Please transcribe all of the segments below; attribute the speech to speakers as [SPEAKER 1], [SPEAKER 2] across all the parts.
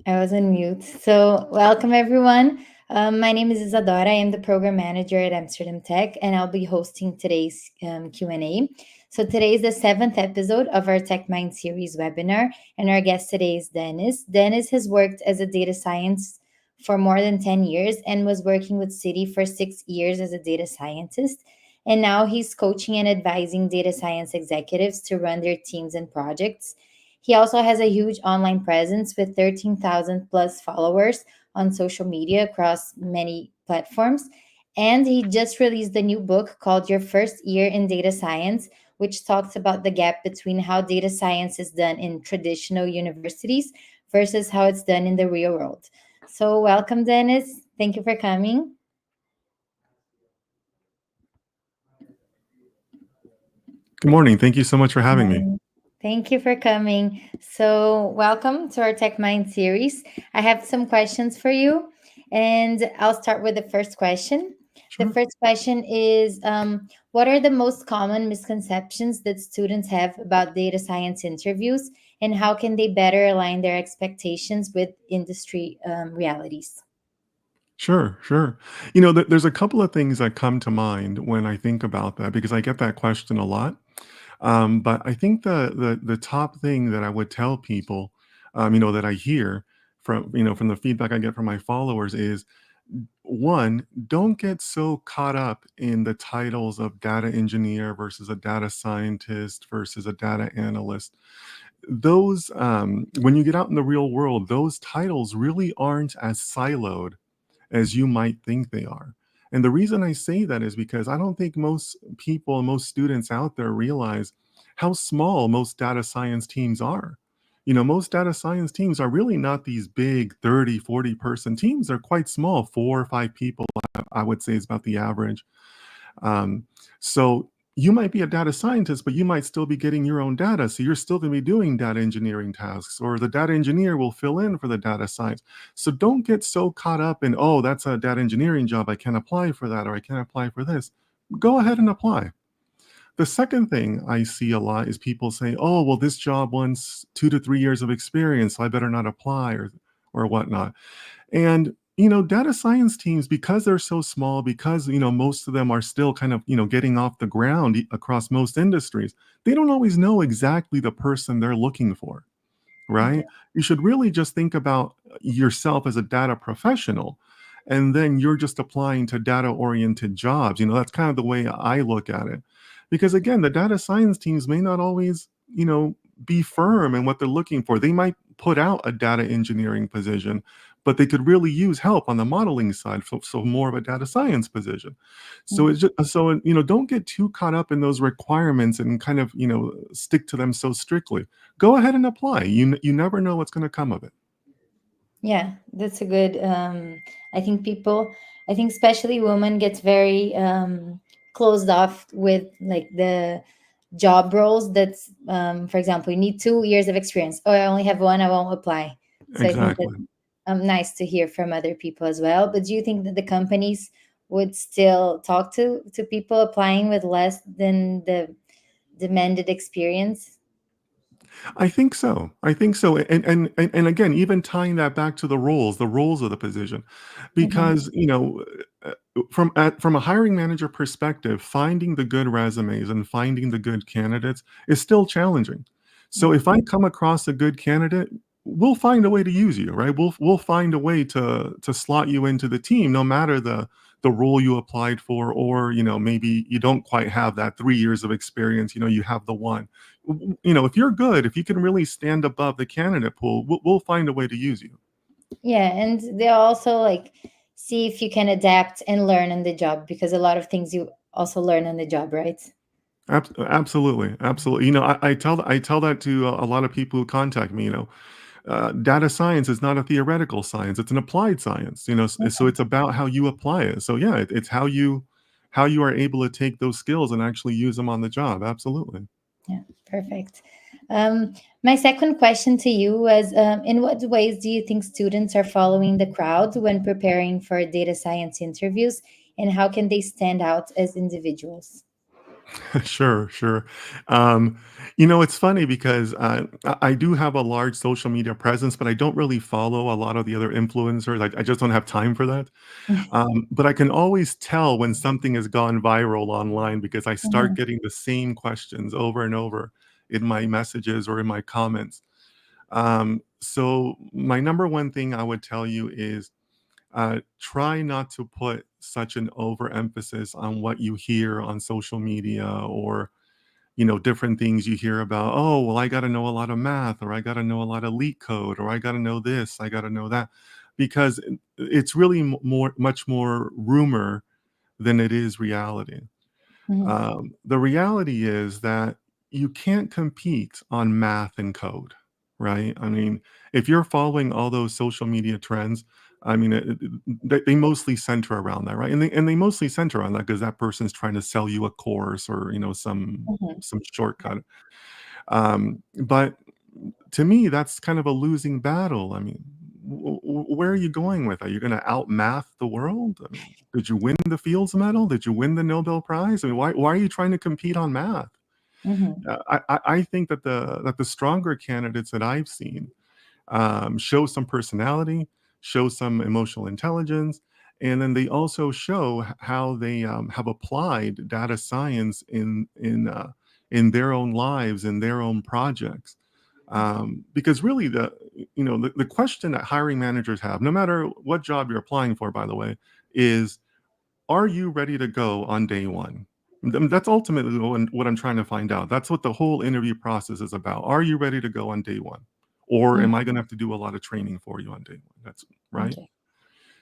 [SPEAKER 1] I was on mute. So, welcome everyone. My name is Isadora. I am the program manager at Amsterdam Tech, and I'll be hosting today's Q&A. So, today is the seventh episode of our Tech Mind series webinar, and our guest today is Dennis. Dennis has worked as a data science for more than 10 years and was working with Citi for 6 years as a data scientist. And now he's coaching and advising data science executives to run their teams and projects. He also has a huge online presence with 13,000 plus followers on social media across many platforms. And he just released a new book called Your First Year in Data Science, which talks about the gap between how data science is done in traditional universities versus how it's done in the real world. So, welcome, Dennis. Thank you for coming.
[SPEAKER 2] Good morning. Thank you so much for having me.
[SPEAKER 1] Thank you for coming. So, welcome to our Tech Mind series. I have some questions for you, and I'll start with the first question. The
[SPEAKER 2] Sure.
[SPEAKER 1] first question is what are the most common misconceptions that students have about data science interviews, and how can they better align their expectations with industry realities?
[SPEAKER 2] Sure. There's a couple of things that come to mind when I think about that because I get that question a lot. But I think the top thing that I would tell people, that I hear from the feedback I get from my followers is one, don't get so caught up in the titles of data engineer versus a data scientist versus a data analyst. Those when you get out in the real world, those titles really aren't as siloed as you might think they are. And the reason I say that is because I don't think most people, most students out there realize how small most data science teams are. Most data science teams are really not these big 30, 40 person teams. They're quite small, 4 or 5 people, I would say is about the average. Um, so you might be a data scientist, but you might still be getting your own data. So you're still going to be doing data engineering tasks, or the data engineer will fill in for the data science. So don't get so caught up in, oh, that's a data engineering job. I can't apply for that, or I can't apply for this. Go ahead and apply. The second thing I see a lot is people say, oh, well, this job wants 2 to 3 years of experience, so I better not apply or whatnot. And data science teams, because they're so small, because most of them are still kind of getting off the ground across most industries, they don't always know exactly the person they're looking for, right?
[SPEAKER 1] Okay.
[SPEAKER 2] You should really just think about yourself as a data professional, and then you're just applying to data oriented jobs. That's kind of the way I look at it, because again, the data science teams may not always be firm in what they're looking for. They might put out a data engineering position, but they could really use help on the modeling side, so more of a data science position. So it's just so don't get too caught up in those requirements and kind of stick to them so strictly. Go ahead and apply. You never know what's going to come of it.
[SPEAKER 1] Yeah, that's a good. I think especially women gets very closed off with like the job roles. That's, for example, you need 2 years of experience. Oh, I only have one. I won't apply. So I think that's
[SPEAKER 2] Exactly.
[SPEAKER 1] nice to hear from other people as well. But do you think that the companies would still talk to people applying with less than the demanded experience?
[SPEAKER 2] I think so. And again, even tying that back to the roles of the position,
[SPEAKER 1] Hmm.
[SPEAKER 2] because uh, from a hiring manager perspective, finding the good resumes and finding the good candidates is still challenging. So
[SPEAKER 1] Yeah.
[SPEAKER 2] if I come across a good candidate, we'll find a way to use you, right? We'll find a way to slot you into the team, no matter the role you applied for, or maybe you don't quite have that 3 years of experience. You have the one. If you're good, if you can really stand above the candidate pool, we'll find a way to use you.
[SPEAKER 1] Yeah, and they also like see if you can adapt and learn on the job, because a lot of things you also learn on the job, right?
[SPEAKER 2] Absolutely. I tell that to a lot of people who contact me. Data science is not a theoretical science; it's an applied science. So it's about how you apply it. So yeah, it's how you are able to take those skills and actually use them on the job. Absolutely.
[SPEAKER 1] Yeah, perfect. My second question to you was, in what ways do you think students are following the crowd when preparing for data science interviews, and how can they stand out as individuals?
[SPEAKER 2] Sure, sure. Um, it's funny because I do have a large social media presence, but I don't really follow a lot of the other influencers. I just don't have time for that. But I can always tell when something has gone viral online because I start
[SPEAKER 1] Mhm,
[SPEAKER 2] getting the same questions over and over in my messages or in my comments. So my number one thing I would tell you is try not to put such an overemphasis on what you hear on social media or different things you hear about. Oh, well, I got to know a lot of math, or I got to know a lot of leak code, or I got to know this, I got to know that, because it's really much more rumor than it is reality.
[SPEAKER 1] mhm,
[SPEAKER 2] The reality is that you can't compete on math and code, right? I mean, if you're following all those social media trends, I mean, they mostly center around that, right? And they mostly center on that because that person's trying to sell you a course or
[SPEAKER 1] mhm,
[SPEAKER 2] some shortcut. But to me, that's kind of a losing battle. I mean, where are you going with that? You're going to outmath the world? I mean, did you win the Fields Medal? Did you win the Nobel Prize? I mean, why are you trying to compete on math?
[SPEAKER 1] mhm,
[SPEAKER 2] I think that the stronger candidates that I've seen show some personality, show some emotional intelligence, and then they also show how they have applied data science in their own lives, in their own projects. Because really, the question that hiring managers have, no matter what job you're applying for, by the way, is are you ready to go on day one? That's ultimately what I'm trying to find out. That's what the whole interview process is about. Are you ready to go on day one? Or
[SPEAKER 1] mhm.
[SPEAKER 2] am I going to have to do a lot of training for you on day one? That's right.
[SPEAKER 1] Okay.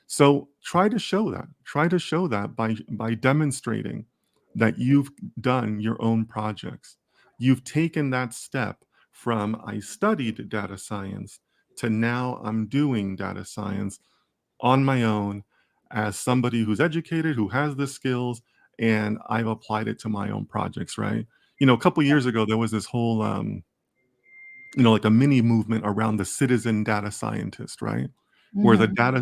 [SPEAKER 2] So try to show that. Try to show that by demonstrating that you've done your own projects. You've taken that step from I studied data science to now I'm doing data science on my own as somebody who's educated, who has the skills, and I've applied it to my own projects, right? A couple years ago, there was this whole, like a mini movement around the citizen data scientist, right?
[SPEAKER 1] Mhm.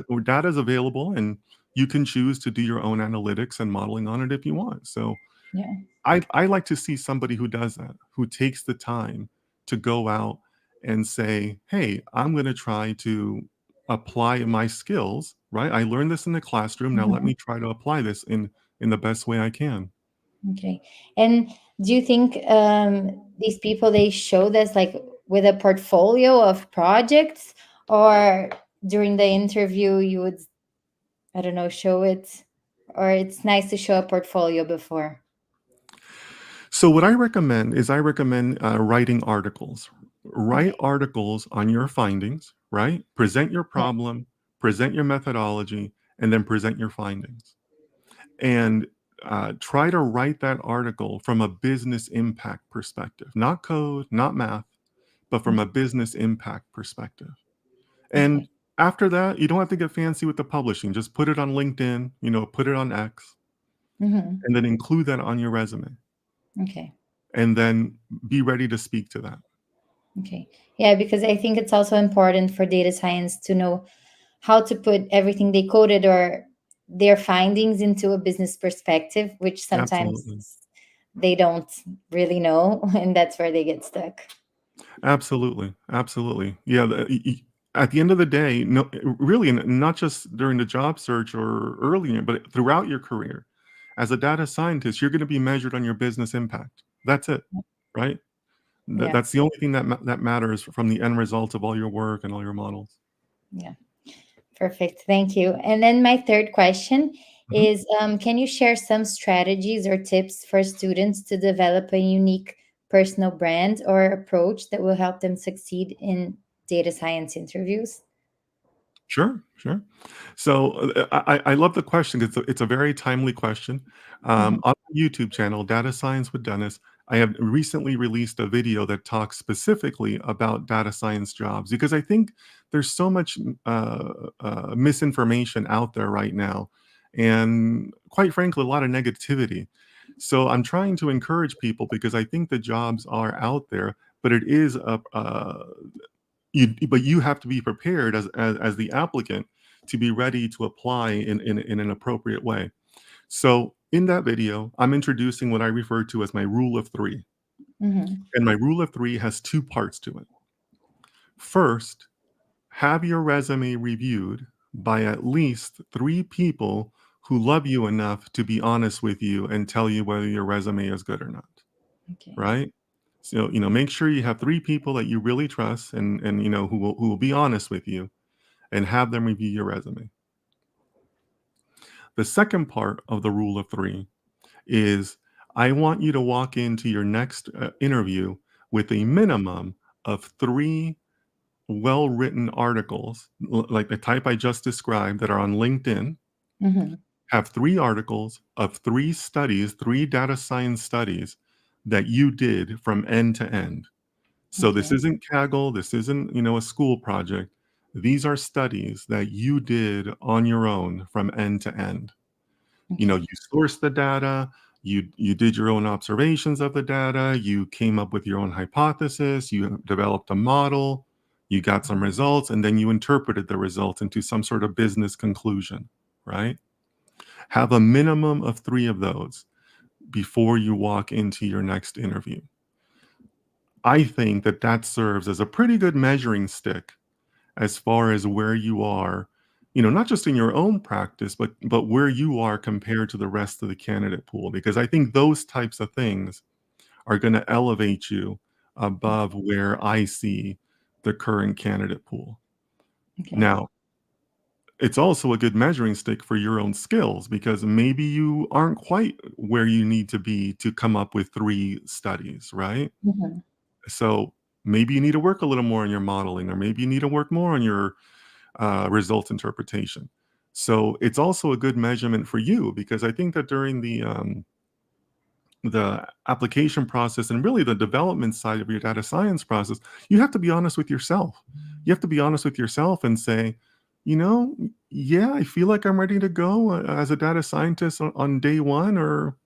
[SPEAKER 2] Where data is available and you can choose to do your own analytics and modeling on it if you want. So
[SPEAKER 1] Yeah.
[SPEAKER 2] I like to see somebody who does that, who takes the time to go out and say, "Hey, I'm gonna try to apply my skills, right? I learned this in the classroom, now let
[SPEAKER 1] Mhm.
[SPEAKER 2] me try to apply this in the best way I can."
[SPEAKER 1] Okay. And do you think these people they show this like with a portfolio of projects, or during the interview you would, I don't know, show it, or it's nice to show a portfolio before?
[SPEAKER 2] So what I recommend is I recommend, writing articles. Write
[SPEAKER 1] Okay.
[SPEAKER 2] articles on your findings, right? Present your
[SPEAKER 1] Yeah.
[SPEAKER 2] problem, present your methodology, and then present your findings. And try to write that article from a business impact perspective, not code, not math, but from a
[SPEAKER 1] Okay.
[SPEAKER 2] business impact perspective. And
[SPEAKER 1] Okay.
[SPEAKER 2] after that, you don't have to get fancy with the publishing. Just put it on LinkedIn, put it on X,
[SPEAKER 1] Hmm.
[SPEAKER 2] and then include that on your resume.
[SPEAKER 1] Okay.
[SPEAKER 2] And then be ready to speak to that.
[SPEAKER 1] Okay. Yeah, because I think it's also important for data science to know how to put everything they coded or their findings into a business perspective, which sometimes
[SPEAKER 2] Absolutely.
[SPEAKER 1] they don't really know, and that's where they get stuck.
[SPEAKER 2] Absolutely, absolutely. Yeah, at the end of the day, no, really, not just during the job search or earlier, but throughout your career, as a data scientist, you're going to be measured on your business impact. That's it, right?
[SPEAKER 1] Yeah.
[SPEAKER 2] That's the only thing that matters from the end result of all your work and all your models.
[SPEAKER 1] Yeah. Perfect. Thank you. And then my third question
[SPEAKER 2] Mhm.
[SPEAKER 1] is can you share some strategies or tips for students to develop a unique personal brand or approach that will help them succeed in data science interviews?
[SPEAKER 2] Sure, sure. So I love the question. It's a very timely question.
[SPEAKER 1] Hmm.
[SPEAKER 2] On my YouTube channel, Data Science with Dennis, I have recently released a video that talks specifically about data science jobs because I think there's so much misinformation out there right now, and quite frankly, a lot of negativity. So I'm trying to encourage people because I think the jobs are out there, but it is but you have to be prepared as the applicant to be ready to apply in an appropriate way. So In that video, I'm introducing what I refer to as my rule of three.
[SPEAKER 1] Mm-hmm.
[SPEAKER 2] And my rule of three has two parts to it. First, have your resume reviewed by at least three people who love you enough to be honest with you and tell you whether your resume is good or not,
[SPEAKER 1] Okay.
[SPEAKER 2] right? So, make sure you have three people that you really trust and who will be honest with you and have them review your resume. The second part of the rule of three is I want you to walk into your next interview with a minimum of three well written articles, like the type I just described, that are on LinkedIn.
[SPEAKER 1] Mm-hmm.
[SPEAKER 2] Have three articles of three studies, three data science studies that you did from end to end. So this
[SPEAKER 1] Okay.
[SPEAKER 2] isn't Kaggle, this isn't, a school project. These are studies that you did on your own from end to end. You
[SPEAKER 1] Okay.
[SPEAKER 2] sourced the data, you did your own observations of the data, you came up with your own hypothesis, you developed a model, you got some results, and then you interpreted the results into some sort of business conclusion, right? Have a minimum of three of those before you walk into your next interview. I think that that serves as a pretty good measuring stick as far as where you are, not just in your own practice, but where you are compared to the rest of the candidate pool. Because I think those types of things are going to elevate you above where I see the current candidate pool.
[SPEAKER 1] Okay.
[SPEAKER 2] Now, it's also a good measuring stick for your own skills because maybe you aren't quite where you need to be to come up with three studies, right?
[SPEAKER 1] Mm-hmm.
[SPEAKER 2] So maybe you need to work a little more on your modeling, or maybe you need to work more on your results interpretation. So it's also a good measurement for you because I think that during the application process and really the development side of your data science process, you have to be honest with yourself. You have to be honest with yourself and say, you know, yeah, I feel like I'm ready to go as a data scientist on day one, or,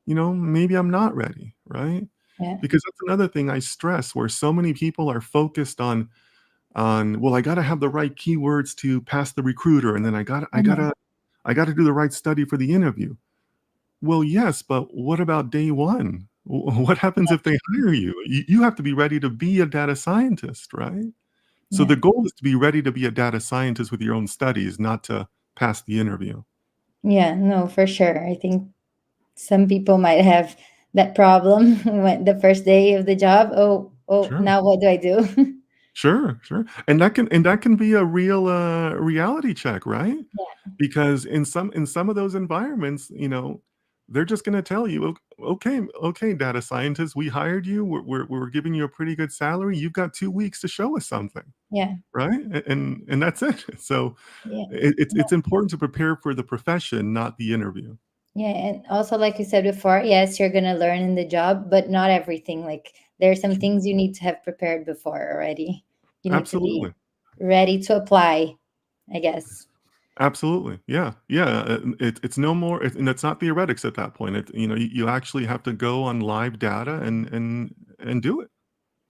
[SPEAKER 2] maybe I'm not ready, right?
[SPEAKER 1] Yeah.
[SPEAKER 2] Because that's another thing I stress where so many people are focused on, well, I got to have the right keywords to pass the recruiter, and then
[SPEAKER 1] Mm-hmm.
[SPEAKER 2] I got to do the right study for the interview. Well, yes, but what about day one? What happens if they hire you? You have to be ready to be a data scientist, right? So
[SPEAKER 1] Yeah.
[SPEAKER 2] the goal is to be ready to be a data scientist with your own studies, not to pass the interview.
[SPEAKER 1] Yeah. No, for sure. I think some people might have that problem when the first day of the job. Oh,
[SPEAKER 2] Sure.
[SPEAKER 1] now what do I do?
[SPEAKER 2] Sure, sure. And that can be a real reality check, right?
[SPEAKER 1] Yeah.
[SPEAKER 2] Because in some of those environments, they're just going to tell you, okay, okay, data scientist, we hired you. We're giving you a pretty good salary. You've got 2 weeks to show us something,
[SPEAKER 1] Yeah.
[SPEAKER 2] right? And that's it. So
[SPEAKER 1] Yeah.
[SPEAKER 2] it's important to prepare for the profession, not the interview.
[SPEAKER 1] Yeah, and also like you said before, yes, you're gonna learn in the job, but not everything. Like there are some
[SPEAKER 2] Sure.
[SPEAKER 1] things you need to have prepared before already. You need to be
[SPEAKER 2] Absolutely.
[SPEAKER 1] ready to apply, I guess.
[SPEAKER 2] Absolutely. Yeah. Yeah. It's no more, and it's not theoretics at that point. You actually have to go on live data and do it.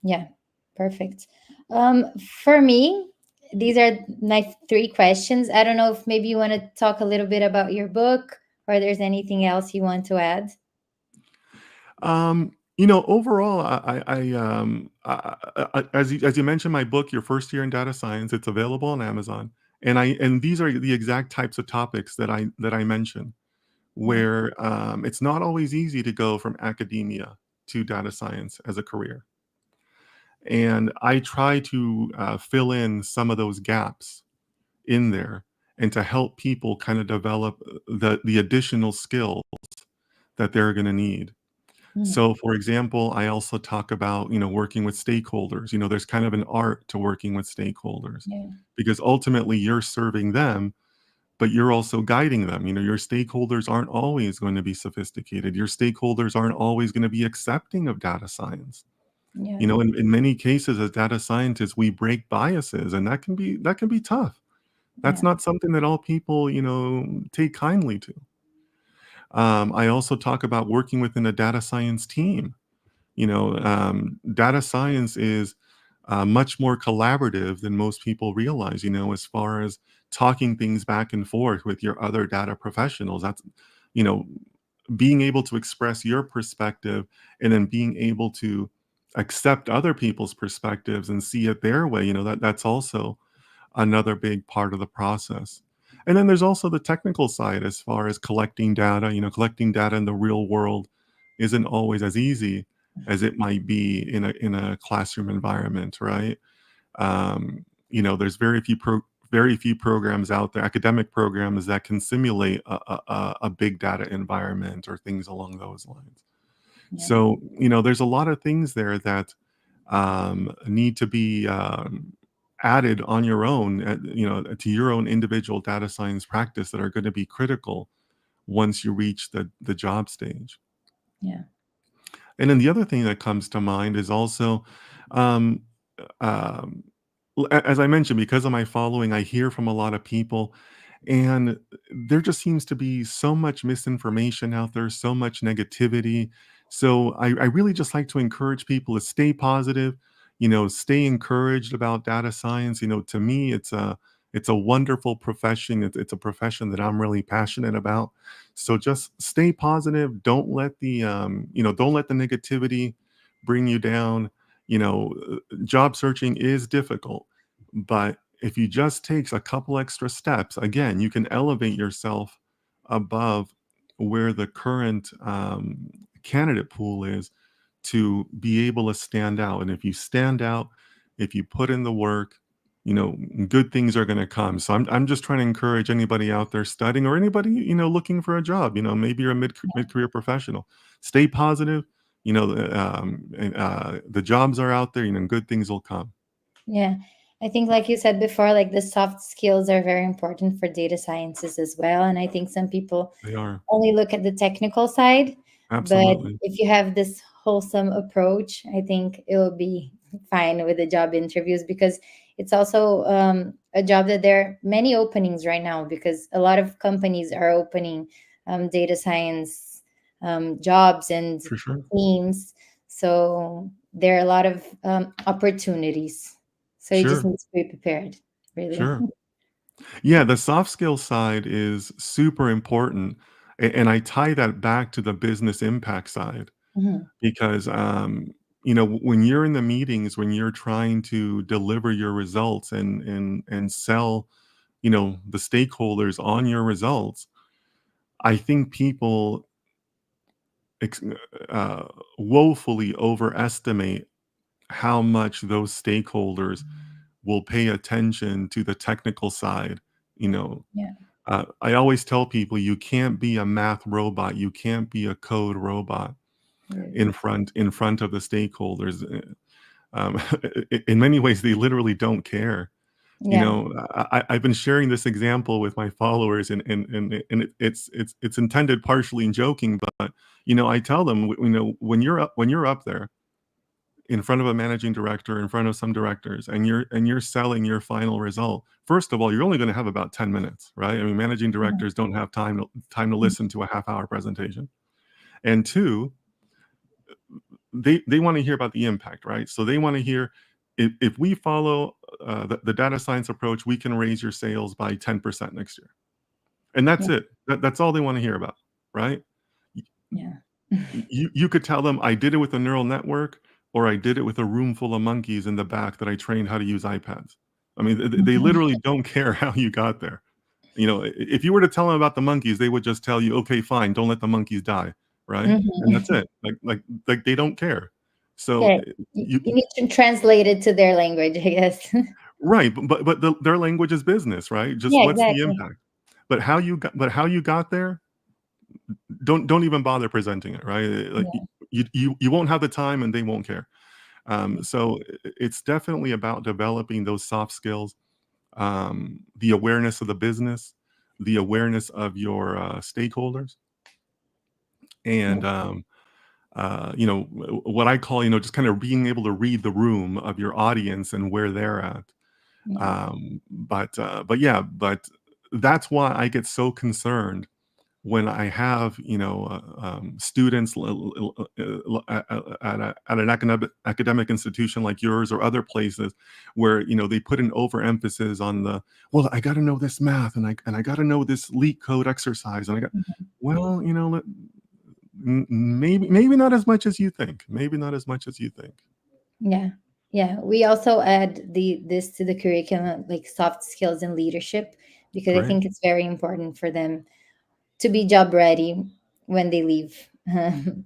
[SPEAKER 1] Yeah, perfect. For me, these are my three questions. I don't know if maybe you want to talk a little bit about your book or there's anything else you want to add.
[SPEAKER 2] Overall, as you mentioned, my book, Your First Year in Data Science, it's available on Amazon, and these are the exact types of topics that I mentioned,
[SPEAKER 1] Yeah.
[SPEAKER 2] where it's not always easy to go from academia to data science as a career, and I try to fill in some of those gaps in there, and to help people kind of develop the additional skills that they're going to need.
[SPEAKER 1] Mhm.
[SPEAKER 2] So, for example, I also talk about, working with stakeholders. There's kind of an art to working with stakeholders
[SPEAKER 1] Yeah.
[SPEAKER 2] because ultimately you're serving them, but you're also guiding them. Your stakeholders aren't always going to be sophisticated. Your stakeholders aren't always going to be accepting of data science.
[SPEAKER 1] Yeah.
[SPEAKER 2] In many cases as data scientists, we break biases, and that can be tough. That's
[SPEAKER 1] Yeah.
[SPEAKER 2] not something that all people, take kindly to. I also talk about working within a data science team. Data science is much more collaborative than most people realize, as far as talking things back and forth with your other data professionals. That's, you know, being able to express your perspective and then being able to accept other people's perspectives and see it their way, that's also another big part of the process. And then there's also the technical side as far as collecting data. Collecting data in the real world isn't always as easy as it might be in a classroom environment, right? There's very few programs out there, academic programs, that can simulate a big data environment or things along those lines.
[SPEAKER 1] Yeah.
[SPEAKER 2] So, there's a lot of things there that need to be added on your own, to your own individual data science practice, that are going to be critical once you reach the job stage.
[SPEAKER 1] Yeah.
[SPEAKER 2] And then the other thing that comes to mind is also, um, um, as I mentioned, because of my following, I hear from a lot of people, and there just seems to be so much misinformation out there, so much negativity. So I really just like to encourage people to stay positive, stay encouraged about data science. To me, it's a wonderful profession. It's a profession that I'm really passionate about. So just stay positive. Don't let the negativity bring you down. Job searching is difficult, but if you just takes a couple extra steps, again, you can elevate yourself above where the current candidate pool is, to be able to stand out. And if you stand out, if you put in the work, good things are going to come. So I'm just trying to encourage anybody out there studying, or anybody, looking for a job. Maybe you're a mid-career professional. Stay positive. The jobs are out there. Good things will come.
[SPEAKER 1] Yeah. I think, like you said before, like the soft skills are very important for data sciences as well. And I think some people
[SPEAKER 2] They are.
[SPEAKER 1] only look at the technical side, but
[SPEAKER 2] Absolutely.
[SPEAKER 1] if you have this wholesome approach, I think it will be fine with the job interviews, because it's also a job that there are many openings right now, because a lot of companies are opening data science jobs and
[SPEAKER 2] For sure.
[SPEAKER 1] teams. So there are a lot of opportunities. So you just
[SPEAKER 2] Sure.
[SPEAKER 1] need to be prepared, really.
[SPEAKER 2] Sure. Yeah, the soft skill side is super important, and I tie that back to the business impact side,
[SPEAKER 1] Mhm.
[SPEAKER 2] because, when you're in the meetings, when you're trying to deliver your results and sell, the stakeholders on your results, I think people ex uh, woefully overestimate how much those stakeholders will pay attention to the technical side, you know,
[SPEAKER 1] Yeah,
[SPEAKER 2] I always tell people, you can't be a math robot, you can't be a code robot
[SPEAKER 1] really.
[SPEAKER 2] in front of the stakeholders. In many ways, they literally don't care.
[SPEAKER 1] Yeah.
[SPEAKER 2] I've been sharing this example with my followers, and it's intended partially in joking, but I tell them, when you're up there in front of a managing director, in front of some directors, and you're selling your final result. First of all, you're only going to have about 10 minutes, right? I mean, managing
[SPEAKER 1] Mhm.
[SPEAKER 2] directors don't have time to listen to a half-hour presentation. And two, they want to hear about the impact, right? So they want to hear, if we follow the data science approach, we can raise your sales by 10% next year. And
[SPEAKER 1] Yeah.
[SPEAKER 2] that's it. That's all they want to hear about, right?
[SPEAKER 1] Yeah.
[SPEAKER 2] You could tell them, I did it with a neural network, or I did it with a room full of monkeys in the back that I trained how to use iPads. I mean, they literally don't care how you got there. If you were to tell them about the monkeys, they would just tell you, okay, fine, don't let the monkeys die, right? And that's
[SPEAKER 1] Mhm.
[SPEAKER 2] it. Like they don't care. So
[SPEAKER 1] Yeah,
[SPEAKER 2] you
[SPEAKER 1] you need to translate it to their language, I guess.
[SPEAKER 2] right, their language is business, right? Just
[SPEAKER 1] Yeah,
[SPEAKER 2] what's the
[SPEAKER 1] exactly.
[SPEAKER 2] impact? But how you got there, don't even bother presenting it, right? Like
[SPEAKER 1] Yeah,
[SPEAKER 2] you won't have the time, and they won't care. So it's definitely about developing those soft skills, the awareness of the business, the awareness of your stakeholders,
[SPEAKER 1] yeah,
[SPEAKER 2] and what I call, just kind of being able to read the room of your audience and where they're at.
[SPEAKER 1] yeah,
[SPEAKER 2] But yeah, but that's why I get so concerned when I have, students at an academic institution like yours or other places, where they put an overemphasis on well, I got to know this math, and I got to know this leak code exercise, and I got
[SPEAKER 1] mhm,
[SPEAKER 2] well, maybe not as much as you think. Maybe not as much as you think.
[SPEAKER 1] Yeah. Yeah. We also add this to the curriculum, like soft skills and leadership, because I
[SPEAKER 2] Great.
[SPEAKER 1] think it's very important for them to be job ready when they leave, when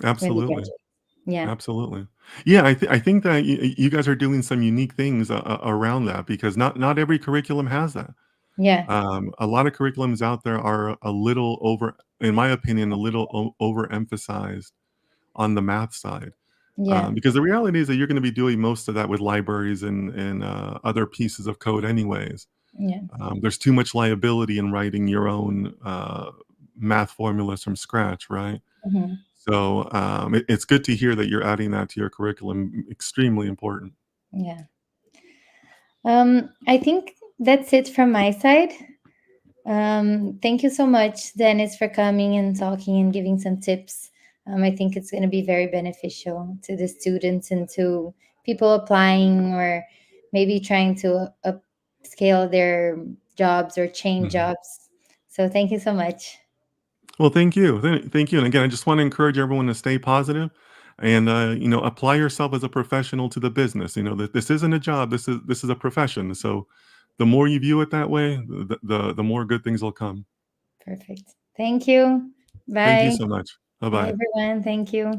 [SPEAKER 1] they
[SPEAKER 2] Absolutely.
[SPEAKER 1] graduate. Yeah.
[SPEAKER 2] Absolutely. Yeah, I think that you guys are doing some unique things around that because not every curriculum has that.
[SPEAKER 1] Yeah.
[SPEAKER 2] A lot of curriculums out there are a little over, in my opinion, a little overemphasized on the math side.
[SPEAKER 1] Yeah.
[SPEAKER 2] Because the reality is that you're going to be doing most of that with libraries and other pieces of code, anyways.
[SPEAKER 1] Yeah.
[SPEAKER 2] There's too much liability in writing your own math formulas from scratch, right?
[SPEAKER 1] Hmm.
[SPEAKER 2] So it's good to hear that you're adding that to your curriculum. Extremely important.
[SPEAKER 1] Yeah. I think that's it from my side. Thank you so much, Dennis, for coming and talking and giving some tips. I think it's going to be very beneficial to the students and to people applying or maybe trying to upscale their jobs or change
[SPEAKER 2] Mhm.
[SPEAKER 1] jobs. So thank you so much.
[SPEAKER 2] Well, thank you, thank you. And again, I just want to encourage everyone to stay positive, and apply yourself as a professional to the business. You know that this isn't a job. This is a profession. So, the more you view it that way, the more good things will come.
[SPEAKER 1] Perfect. Thank you.
[SPEAKER 2] Thank you
[SPEAKER 1] Bye.
[SPEAKER 2] so much. Bye
[SPEAKER 1] Bye,
[SPEAKER 2] bye.
[SPEAKER 1] everyone. Thank you.